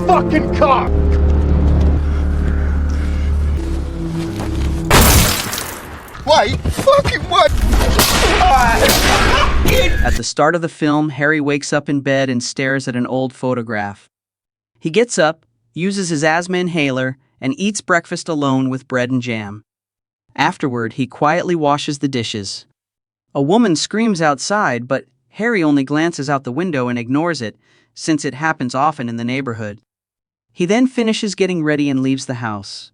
fucking car! Wait, fucking what? At the start of the film, Harry wakes up in bed and stares at an old photograph. He gets up, uses his asthma inhaler, and eats breakfast alone with bread and jam. Afterward, he quietly washes the dishes. A woman screams outside, but Harry only glances out the window and ignores it, since it happens often in the neighborhood. He then finishes getting ready and leaves the house.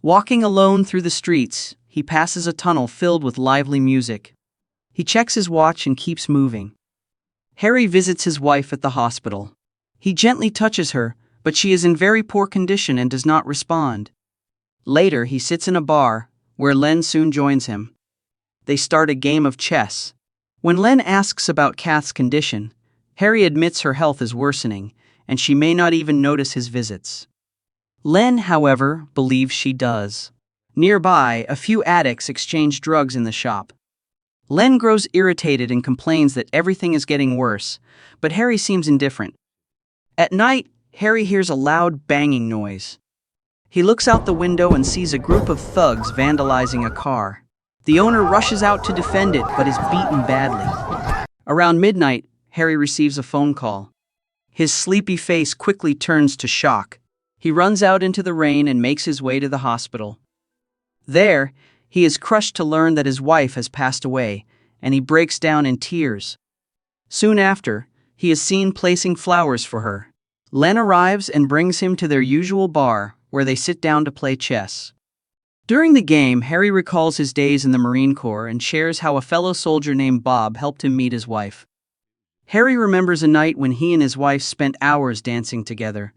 Walking alone through the streets, he passes a tunnel filled with lively music. He checks his watch and keeps moving. Harry visits his wife at the hospital. He gently touches her, but she is in very poor condition and does not respond. Later, he sits in a bar, where Len soon joins him. They start a game of chess. When Len asks about Kath's condition, Harry admits her health is worsening, and she may not even notice his visits. Len, however, believes she does. Nearby, a few addicts exchange drugs in the shop. Len grows irritated and complains that everything is getting worse, but Harry seems indifferent. At night, Harry hears a loud banging noise. He looks out the window and sees a group of thugs vandalizing a car. The owner rushes out to defend it, but is beaten badly. Around midnight, Harry receives a phone call. His sleepy face quickly turns to shock. He runs out into the rain and makes his way to the hospital. There, he is crushed to learn that his wife has passed away, and he breaks down in tears. Soon after, he is seen placing flowers for her. Len arrives and brings him to their usual bar, where they sit down to play chess. During the game, Harry recalls his days in the Marine Corps and shares how a fellow soldier named Bob helped him meet his wife. Harry remembers a night when he and his wife spent hours dancing together.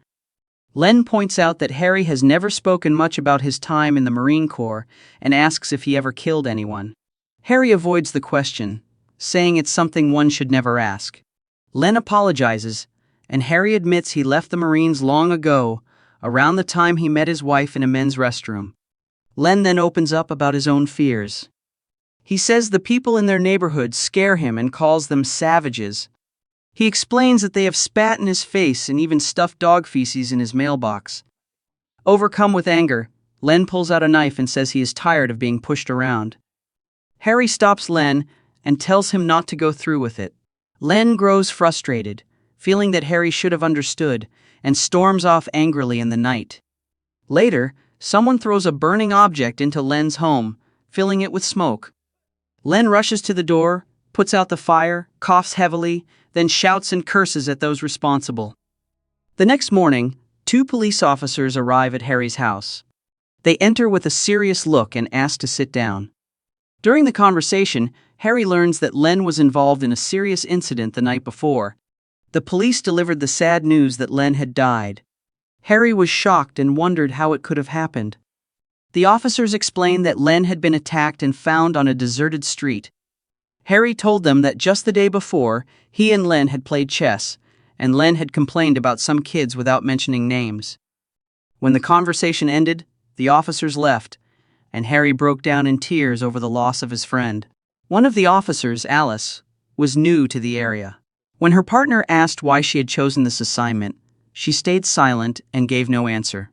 Len points out that Harry has never spoken much about his time in the Marine Corps and asks if he ever killed anyone. Harry avoids the question, saying it's something one should never ask. Len apologizes, and Harry admits he left the Marines long ago, around the time he met his wife in a men's restroom. Len then opens up about his own fears. He says the people in their neighborhood scare him and calls them savages. He explains that they have spat in his face and even stuffed dog feces in his mailbox. Overcome with anger, Len pulls out a knife and says he is tired of being pushed around. Harry stops Len and tells him not to go through with it. Len grows frustrated, feeling that Harry should have understood, and storms off angrily in the night. Later, someone throws a burning object into Len's home, filling it with smoke. Len rushes to the door, puts out the fire, coughs heavily, then shouts and curses at those responsible. The next morning, 2 police officers arrive at Harry's house. They enter with a serious look and ask to sit down. During the conversation, Harry learns that Len was involved in a serious incident the night before. The police delivered the sad news that Len had died. Harry was shocked and wondered how it could have happened. The officers explained that Len had been attacked and found on a deserted street. Harry told them that just the day before, he and Len had played chess, and Len had complained about some kids without mentioning names. When the conversation ended, the officers left, and Harry broke down in tears over the loss of his friend. One of the officers, Alice, was new to the area. When her partner asked why she had chosen this assignment, she stayed silent and gave no answer.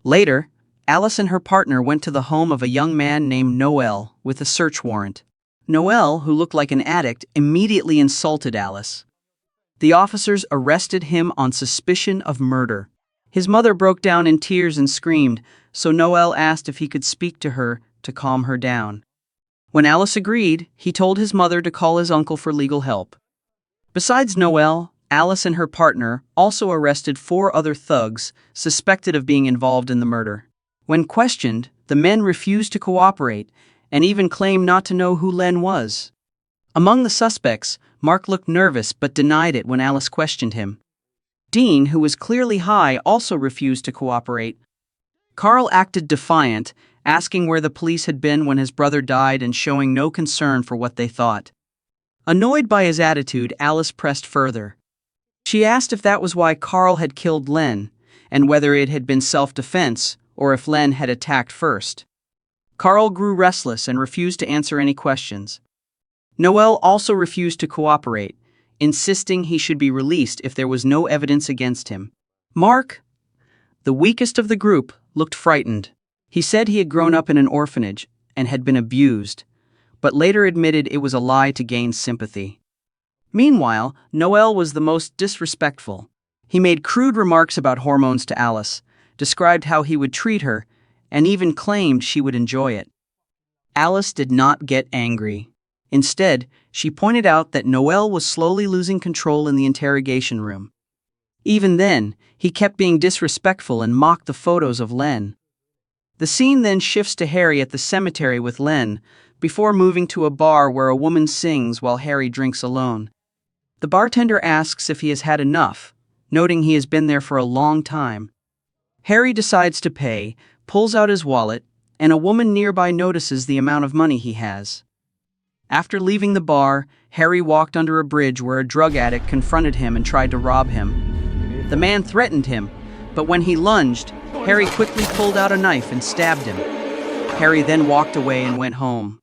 Later, Alice and her partner went to the home of a young man named Noel with a search warrant. Noel, who looked like an addict, immediately insulted Alice. The officers arrested him on suspicion of murder. His mother broke down in tears and screamed, so Noel asked if he could speak to her to calm her down. When Alice agreed, he told his mother to call his uncle for legal help. Besides Noel, Alice and her partner also arrested 4 other thugs suspected of being involved in the murder. When questioned, the men refused to cooperate and even claimed not to know who Len was. Among the suspects, Mark looked nervous but denied it when Alice questioned him. Dean, who was clearly high, also refused to cooperate. Carl acted defiant, asking where the police had been when his brother died and showing no concern for what they thought. Annoyed by his attitude, Alice pressed further. She asked if that was why Carl had killed Len, and whether it had been self-defense or if Len had attacked first. Carl grew restless and refused to answer any questions. Noel also refused to cooperate, insisting he should be released if there was no evidence against him. Mark, the weakest of the group, looked frightened. He said he had grown up in an orphanage and had been abused, but later admitted it was a lie to gain sympathy. Meanwhile, Noel was the most disrespectful. He made crude remarks about hormones to Alice, described how he would treat her, and even claimed she would enjoy it. Alice did not get angry. Instead, she pointed out that Noel was slowly losing control in the interrogation room. Even then, he kept being disrespectful and mocked the photos of Len. The scene then shifts to Harry at the cemetery with Len, before moving to a bar where a woman sings while Harry drinks alone. The bartender asks if he has had enough, noting he has been there for a long time. Harry decides to pay, pulls out his wallet, and a woman nearby notices the amount of money he has. After leaving the bar, Harry walked under a bridge where a drug addict confronted him and tried to rob him. The man threatened him, but when he lunged, Harry quickly pulled out a knife and stabbed him. Harry then walked away and went home.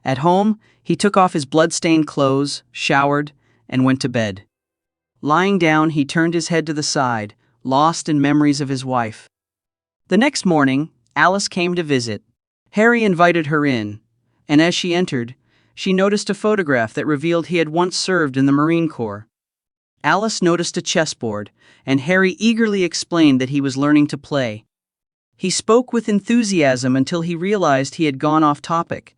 At home, he took off his blood-stained clothes, showered, and went to bed. Lying down, he turned his head to the side, lost in memories of his wife. The next morning, Alice came to visit. Harry invited her in, and as she entered, she noticed a photograph that revealed he had once served in the Marine Corps. Alice noticed a chessboard, and Harry eagerly explained that he was learning to play. He spoke with enthusiasm until he realized he had gone off topic.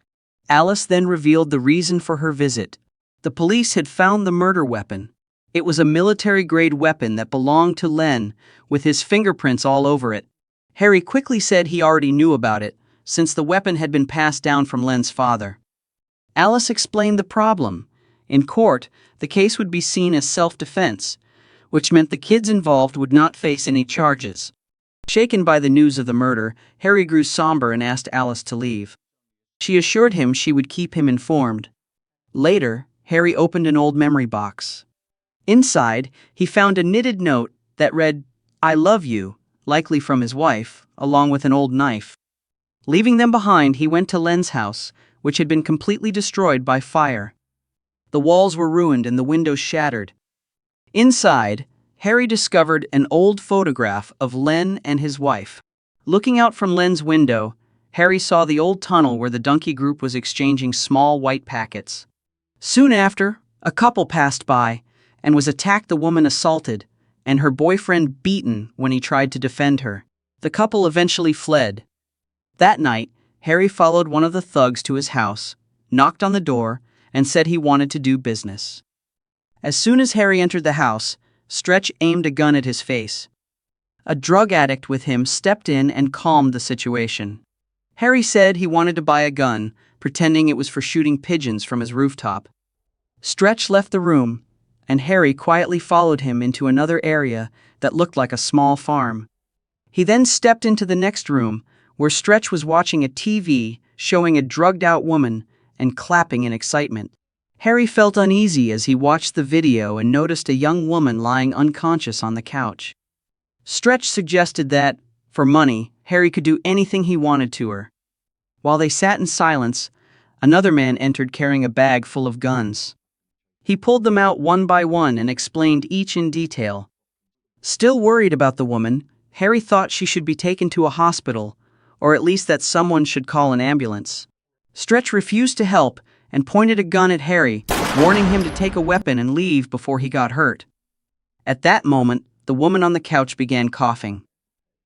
Alice then revealed the reason for her visit. The police had found the murder weapon. It was a military-grade weapon that belonged to Len, with his fingerprints all over it. Harry quickly said he already knew about it, since the weapon had been passed down from Len's father. Alice explained the problem. In court, the case would be seen as self-defense, which meant the kids involved would not face any charges. Shaken by the news of the murder, Harry grew somber and asked Alice to leave. She assured him she would keep him informed. Later, Harry opened an old memory box. Inside, he found a knitted note that read, "I love you," likely from his wife, along with an old knife. Leaving them behind, he went to Len's house, which had been completely destroyed by fire. The walls were ruined and the windows shattered. Inside, Harry discovered an old photograph of Len and his wife. Looking out from Len's window, Harry saw the old tunnel where the donkey group was exchanging small white packets. Soon after, a couple passed by, and was attacked, the woman assaulted, and her boyfriend beaten when he tried to defend her. The couple eventually fled. That night, Harry followed one of the thugs to his house, knocked on the door, and said he wanted to do business. As soon as Harry entered the house, Stretch aimed a gun at his face. A drug addict with him stepped in and calmed the situation. Harry said he wanted to buy a gun, pretending it was for shooting pigeons from his rooftop. Stretch left the room, and Harry quietly followed him into another area that looked like a small farm. He then stepped into the next room, where Stretch was watching a TV showing a drugged-out woman and clapping in excitement. Harry felt uneasy as he watched the video and noticed a young woman lying unconscious on the couch. Stretch suggested that, for money, Harry could do anything he wanted to her. While they sat in silence, another man entered carrying a bag full of guns. He pulled them out one by one and explained each in detail. Still worried about the woman, Harry thought she should be taken to a hospital, or at least that someone should call an ambulance. Stretch refused to help and pointed a gun at Harry, warning him to take a weapon and leave before he got hurt. At that moment, the woman on the couch began coughing.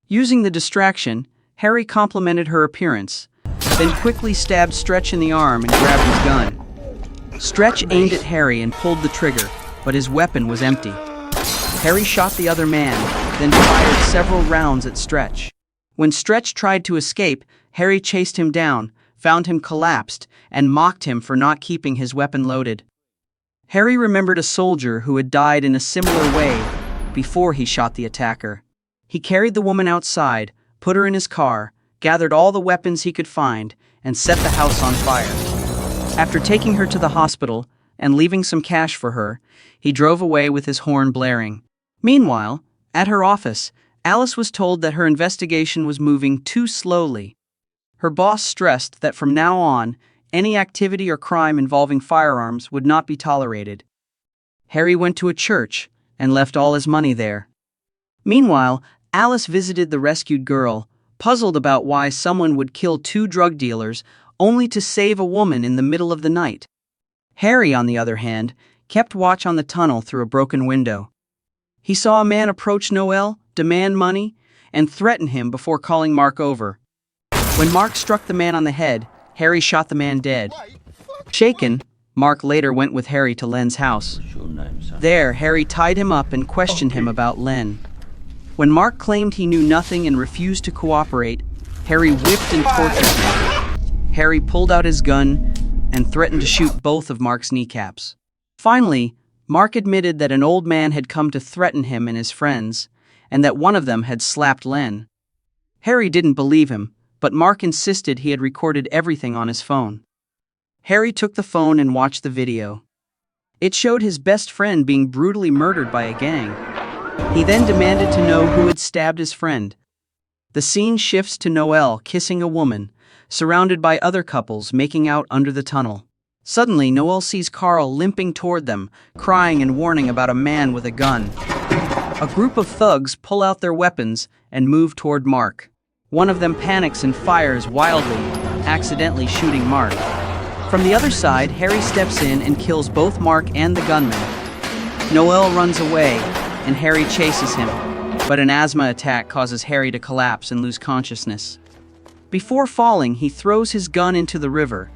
Using the distraction, Harry complimented her appearance, then quickly stabbed Stretch in the arm and grabbed his gun. Stretch aimed at Harry and pulled the trigger, but his weapon was empty. Harry shot the other man, then fired several rounds at Stretch. When Stretch tried to escape, Harry chased him down, found him collapsed, and mocked him for not keeping his weapon loaded. Harry remembered a soldier who had died in a similar way before he shot the attacker. He carried the woman outside, put her in his car, gathered all the weapons he could find, and set the house on fire. After taking her to the hospital and leaving some cash for her, he drove away with his horn blaring. Meanwhile, at her office, Alice was told that her investigation was moving too slowly. Her boss stressed that from now on, any activity or crime involving firearms would not be tolerated. Harry went to a church and left all his money there. Meanwhile, Alice visited the rescued girl, puzzled about why someone would kill two drug dealers only to save a woman in the middle of the night. Harry, on the other hand, kept watch on the tunnel through a broken window. He saw a man approach Noel, demand money, and threaten him before calling Mark over. When Mark struck the man on the head, Harry shot the man dead. Shaken, Mark later went with Harry to Len's house. There, Harry tied him up and questioned him about Len. When Mark claimed he knew nothing and refused to cooperate, Harry whipped and tortured him. Harry pulled out his gun and threatened to shoot both of Mark's kneecaps. Finally, Mark admitted that an old man had come to threaten him and his friends, and that one of them had slapped Len. Harry didn't believe him, but Mark insisted he had recorded everything on his phone. Harry took the phone and watched the video. It showed his best friend being brutally murdered by a gang. He then demanded to know who had stabbed his friend. The scene shifts to Noel kissing a woman, surrounded by other couples making out under the tunnel. Suddenly, Noel sees Carl limping toward them, crying and warning about a man with a gun. A group of thugs pull out their weapons and move toward Mark. One of them panics and fires wildly, accidentally shooting Mark. From the other side, Harry steps in and kills both Mark and the gunman. Noel runs away, and Harry chases him, but an asthma attack causes Harry to collapse and lose consciousness. Before falling, he throws his gun into the river.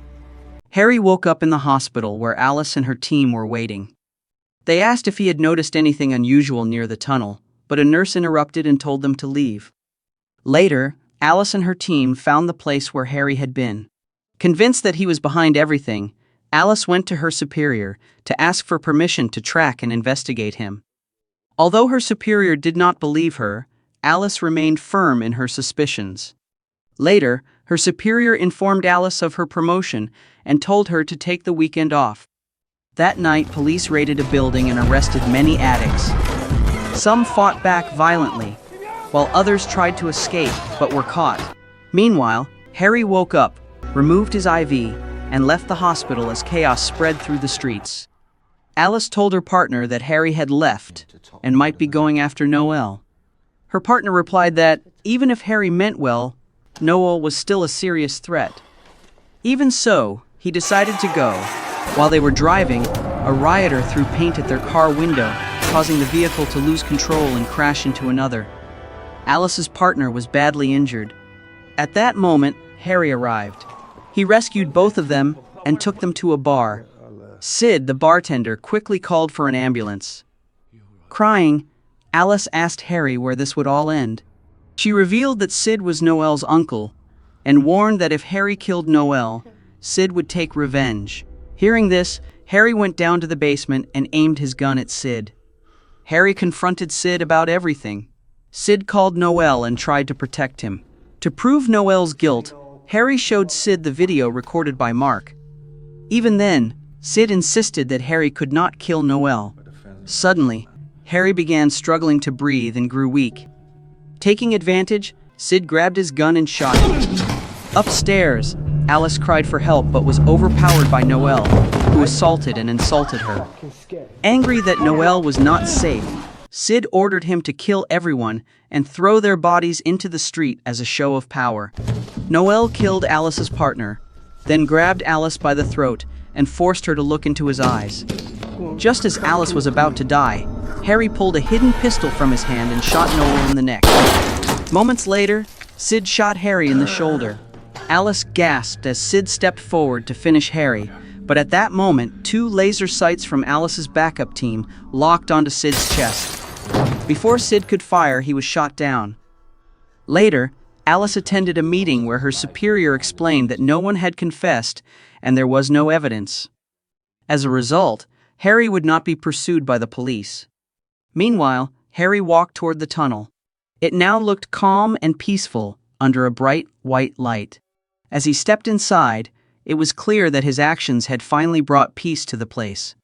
Harry woke up in the hospital where Alice and her team were waiting. They asked if he had noticed anything unusual near the tunnel, but a nurse interrupted and told them to leave. Later, Alice and her team found the place where Harry had been. Convinced that he was behind everything, Alice went to her superior to ask for permission to track and investigate him. Although her superior did not believe her, Alice remained firm in her suspicions. Later, her superior informed Alice of her promotion and told her to take the weekend off. That night, police raided a building and arrested many addicts. Some fought back violently, while others tried to escape but were caught. Meanwhile, Harry woke up, removed his IV, and left the hospital as chaos spread through the streets. Alice told her partner that Harry had left and might be going after Noel. Her partner replied that, even if Harry meant well, Noel was still a serious threat. Even so, he decided to go. While they were driving, a rioter threw paint at their car window, causing the vehicle to lose control and crash into another. Alice's partner was badly injured. At that moment, Harry arrived. He rescued both of them and took them to a bar. Sid, the bartender, quickly called for an ambulance. Crying, Alice asked Harry where this would all end. She revealed that Sid was Noel's uncle and warned that if Harry killed Noel, Sid would take revenge. Hearing this, Harry went down to the basement and aimed his gun at Sid. Harry confronted Sid about everything. Sid called Noel and tried to protect him. To prove Noel's guilt, Harry showed Sid the video recorded by Mark. Even then, Sid insisted that Harry could not kill Noel. Suddenly, Harry began struggling to breathe and grew weak. Taking advantage, Sid grabbed his gun and shot him. Upstairs, Alice cried for help but was overpowered by Noel, who assaulted and insulted her. Angry that Noel was not safe, Sid ordered him to kill everyone and throw their bodies into the street as a show of power. Noel killed Alice's partner, then grabbed Alice by the throat and forced her to look into his eyes. Just as Alice was about to die, Harry pulled a hidden pistol from his hand and shot Noel in the neck. Moments later, Sid shot Harry in the shoulder. Alice gasped as Sid stepped forward to finish Harry, but at that moment, two laser sights from Alice's backup team locked onto Sid's chest. Before Sid could fire, he was shot down. Later, Alice attended a meeting where her superior explained that no one had confessed and there was no evidence. As a result, Harry would not be pursued by the police. Meanwhile, Harry walked toward the tunnel. It now looked calm and peaceful under a bright white light. As he stepped inside, it was clear that his actions had finally brought peace to the place.